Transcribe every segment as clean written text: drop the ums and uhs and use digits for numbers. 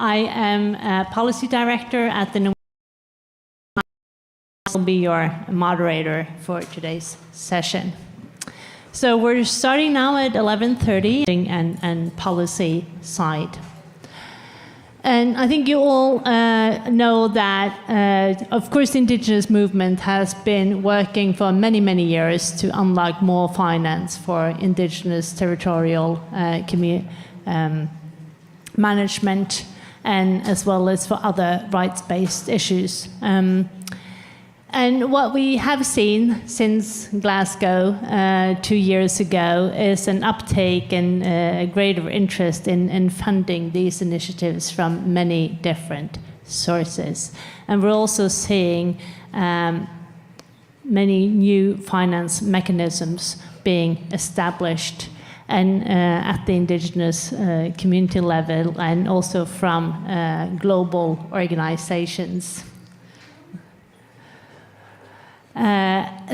I am a policy director at the I will be your moderator for today's session. So we're starting now at 11:30 and policy side. And I think you all know that, of course, the Indigenous movement has been working for many, many years to unlock more finance for Indigenous territorial management, and as well as for other rights-based issues. And what we have seen since Glasgow 2 years ago is an uptake and a greater interest in funding these initiatives from many different sources. And we're also seeing many new finance mechanisms being established and at the Indigenous community level, and also from global organizations.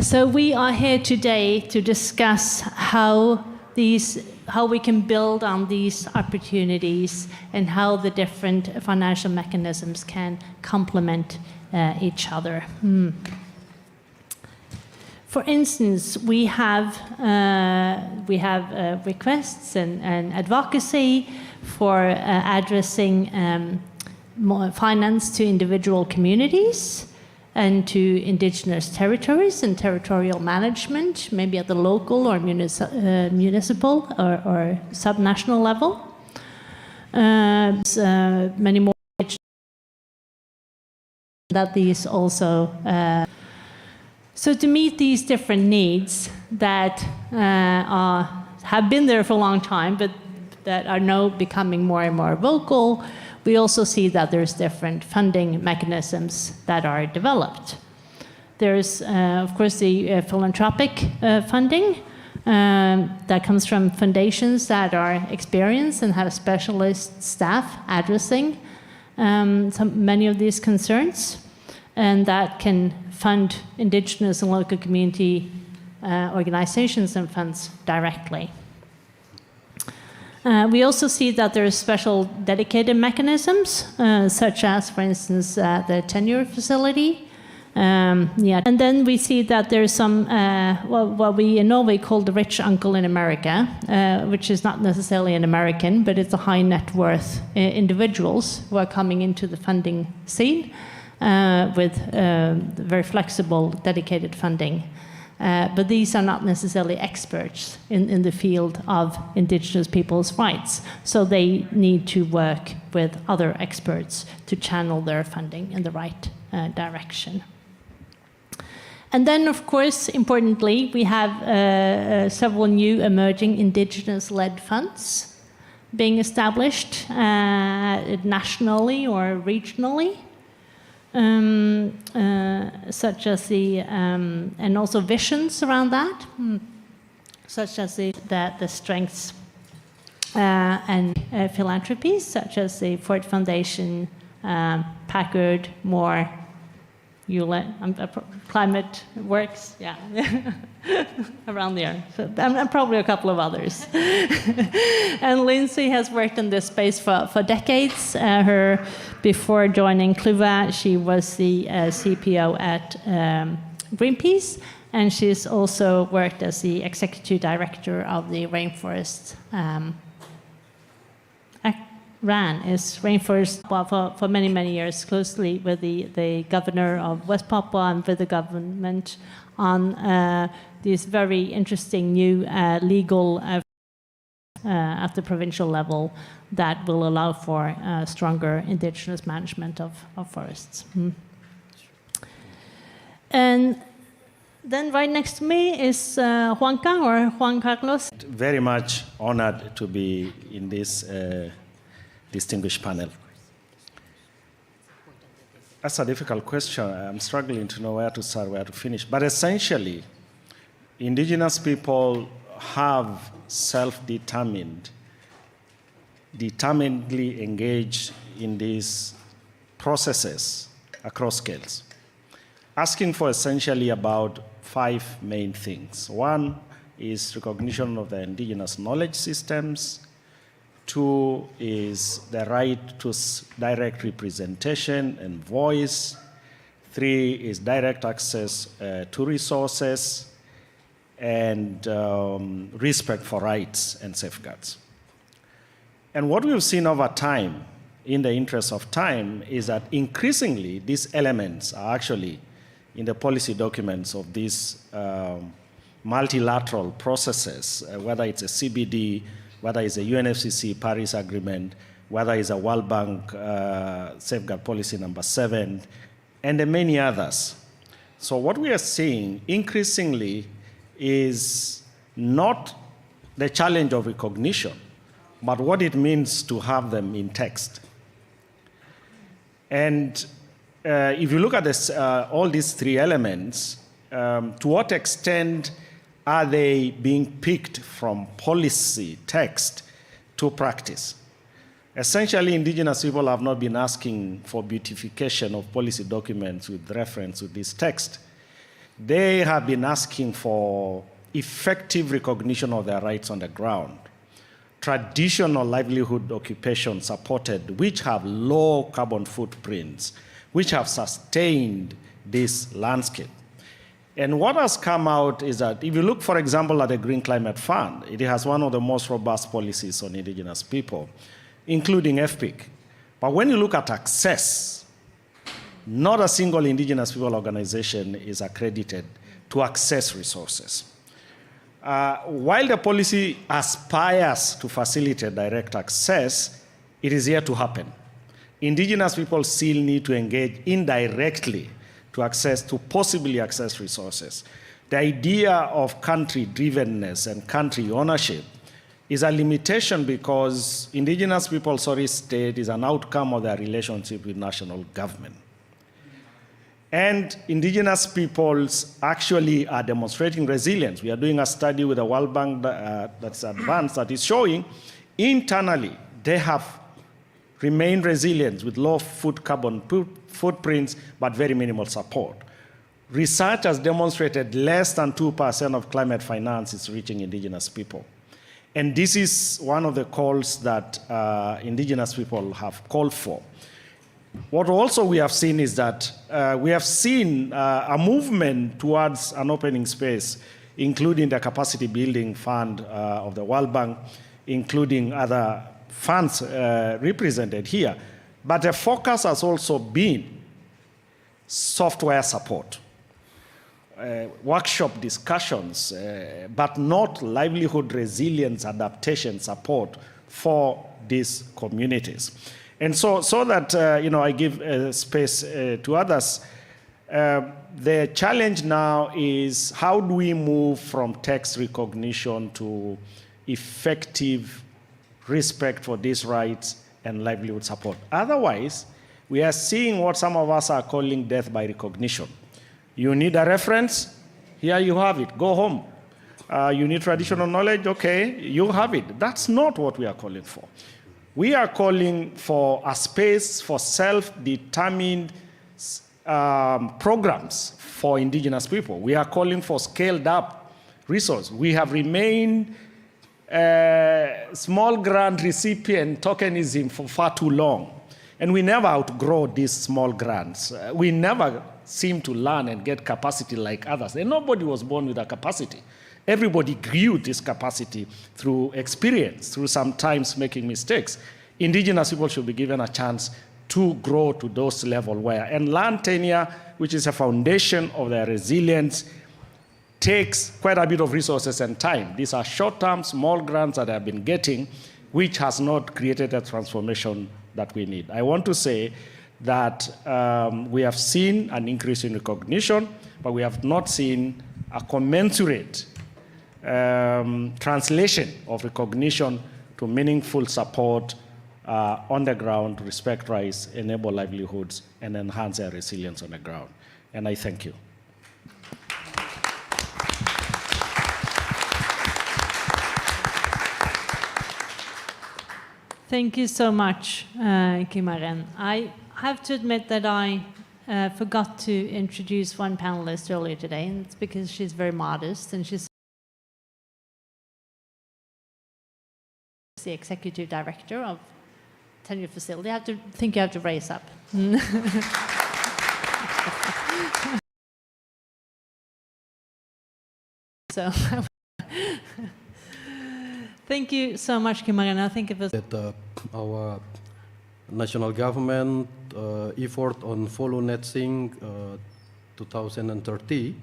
So we are here today to discuss how we can build on these opportunities and how the different financial mechanisms can complement each other. For instance, we have requests and advocacy for addressing more finance to individual communities and to Indigenous territories and territorial management, maybe at the local or municipal or subnational level. Many more that these also. So to meet these different needs that have been there for a long time, but that are now becoming more and more vocal, we also see that there's different funding mechanisms that are developed. There's, of course, the philanthropic funding that comes from foundations that are experienced and have specialist staff addressing many of these concerns, and that can fund Indigenous and local community organizations and funds directly. We also see that there are special dedicated mechanisms, such as, for instance, the Tenure facility. And then we see that there's some, what we in Norway call the rich uncle in America, which is not necessarily an American, but it's a high net worth individuals who are coming into the funding scene with very flexible, dedicated funding. But these are not necessarily experts in the field of Indigenous people's rights. So they need to work with other experts to channel their funding in the right direction. And then, of course, importantly, we have several new emerging Indigenous-led funds being established nationally or regionally. Such as the and also visions around that, such as the strengths and philanthropies, such as the Ford Foundation, Packard, Moore, Climate Works, yeah, around there. So, and probably a couple of others. And Lindsay has worked in this space for decades. Before joining Cluva, she was the CPO at Greenpeace, and she's also worked as the executive director of the Rainforest. Rainforest for many, many years, closely with the governor of West Papua and with the government on these very interesting new legal at the provincial level that will allow for stronger Indigenous management of forests. And then right next to me is Juanca, or Juan Carlos. Very much honored to be in this distinguished panel. That's a difficult question. I'm struggling to know where to start, where to finish. But essentially, Indigenous people have determinedly engaged in these processes across scales, asking for essentially about 5 main things. One is recognition of the Indigenous knowledge systems, 2 is the right to direct representation and voice. 3 is direct access to resources and respect for rights and safeguards. And what we've seen over time, in the interest of time, is that increasingly these elements are actually in the policy documents of these multilateral processes, whether it's a CBD, whether it's a UNFCCC Paris Agreement, whether it's a World Bank Safeguard Policy number 7, and the many others. So what we are seeing increasingly is not the challenge of recognition, but what it means to have them in text. And if you look at this, all these 3 elements, to what extent are they being picked from policy text to practice? Essentially, indigenous people have not been asking for beautification of policy documents with reference to this text. They have been asking for effective recognition of their rights on the ground, traditional livelihood occupations supported, which have low carbon footprints, which have sustained this landscape. And what has come out is that if you look, for example, at the Green Climate Fund, it has one of the most robust policies on indigenous people, including FPIC. But when you look at access, not a single indigenous people organization is accredited to access resources. While the policy aspires to facilitate direct access, it is yet to happen. Indigenous people still need to engage indirectly to possibly access resources. The idea of country-drivenness and country ownership is a limitation because indigenous people's state is an outcome of their relationship with national government. And indigenous peoples actually are demonstrating resilience. We are doing a study with the World Bank that's advanced that is showing internally they have remained resilient with low carbon footprints, but very minimal support. Research has demonstrated less than 2% of climate finance is reaching indigenous people. And this is one of the calls that indigenous people have called for. What also we have seen is that we have seen a movement towards an opening space, including the capacity building fund of the World Bank, including other funds represented here. But the focus has also been software support, workshop discussions, but not livelihood resilience adaptation support for these communities. And so that I give space to others, the challenge now is how do we move from text recognition to effective respect for these rights and livelihood support. Otherwise, we are seeing what some of us are calling death by recognition. You need a reference, here you have it, go home. You need traditional knowledge, okay, you have it. That's not what we are calling for. We are calling for a space for self-determined programs for indigenous people. We are calling for scaled up resource. We have remained small grant recipient tokenism for far too long. And we never outgrow these small grants. We never seem to learn and get capacity like others. And nobody was born with a capacity. Everybody grew this capacity through experience, through sometimes making mistakes. Indigenous people should be given a chance to grow to those levels where, and land tenure, which is a foundation of their resilience, takes quite a bit of resources and time. These are short-term, small grants that I've been getting, which has not created a transformation that we need. I want to say that we have seen an increase in recognition, but we have not seen a commensurate translation of recognition to meaningful support on the ground, respect rights, enable livelihoods, and enhance their resilience on the ground. And I thank you. Thank you so much, Kimaren. I have to admit that I forgot to introduce one panelist earlier today, and it's because she's very modest and she's the executive director of Tenure facility. I think you have to raise up. So, thank you so much, Kimaren. I think it was that our national government effort on follow netting 2030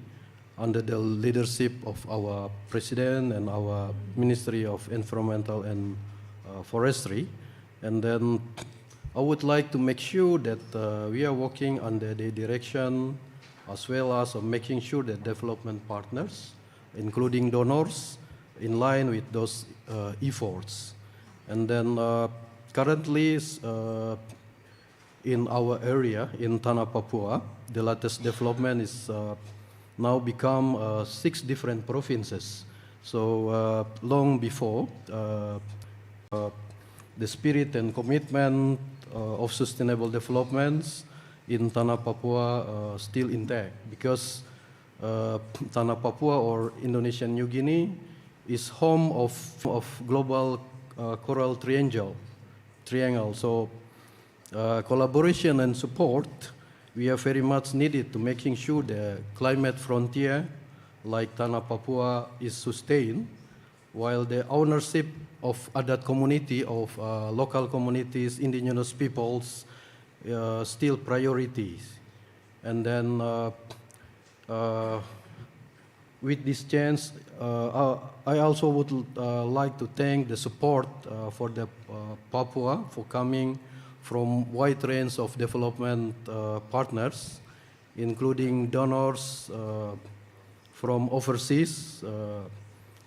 under the leadership of our president and our Ministry of Environmental and Forestry. And then I would like to make sure that we are working under the direction as well as making sure that development partners, including donors, in line with those efforts. And then currently in our area, in Tanah Papua, the latest development is now become 6 different provinces. So long before, the spirit and commitment of sustainable developments in Tanah Papua still intact, because Tanah Papua or Indonesian New Guinea is home of global coral triangle. So collaboration and support, we are very much needed to making sure the climate frontier like Tanah Papua is sustained, while the ownership of Adat community, of local communities, indigenous peoples, still priorities. And then with this chance, I also would like to thank the support for the Papua for coming from wide range of development partners, including donors from overseas,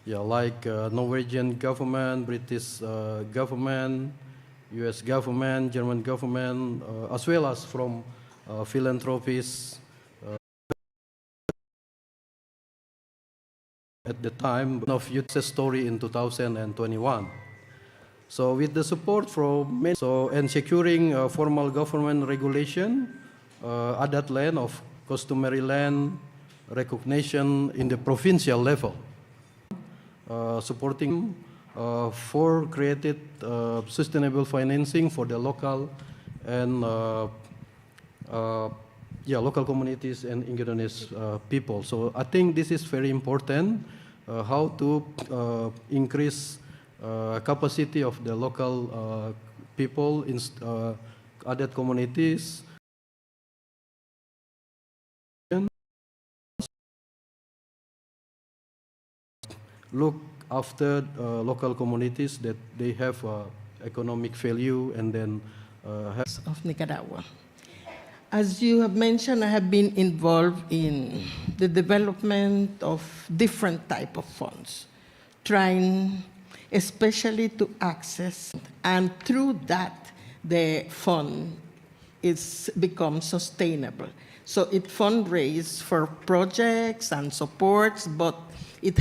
like Norwegian government, British government, US government, German government, as well as from philanthropists at the time of Youth Story in 2021. So with the support from and securing formal government regulation, Adat land of customary land recognition in the provincial level, supporting for created sustainable financing for the local and local communities and indigenous people. So I think this is very important, how to increase capacity of the local people in Adat communities. Look after local communities that they have economic value and then of Nicaragua. As you have mentioned, I have been involved in the development of different type of funds, trying especially to access, and through that, the fund is become sustainable. So it fundraises for projects and supports, but it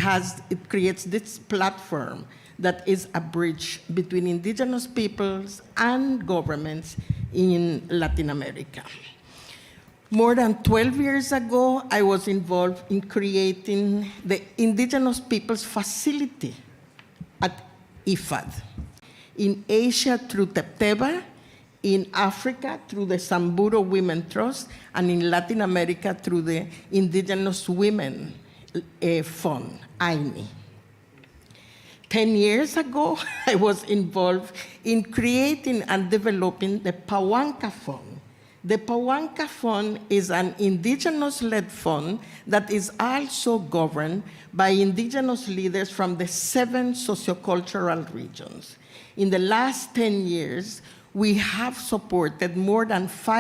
creates this platform that is a bridge between indigenous peoples and governments in Latin America. More than 12 years ago, I was involved in creating the Indigenous Peoples Facility at IFAD. In Asia through Tebtebba, in Africa through the Samburu Women Trust, and in Latin America through the Indigenous Women Fund, INI. 10 years ago, I was involved in creating and developing the Pawanka Fund. The Pawanka Fund is an indigenous-led fund that is also governed by indigenous leaders from the 7 sociocultural regions. In the last 10 years, we have supported more than 5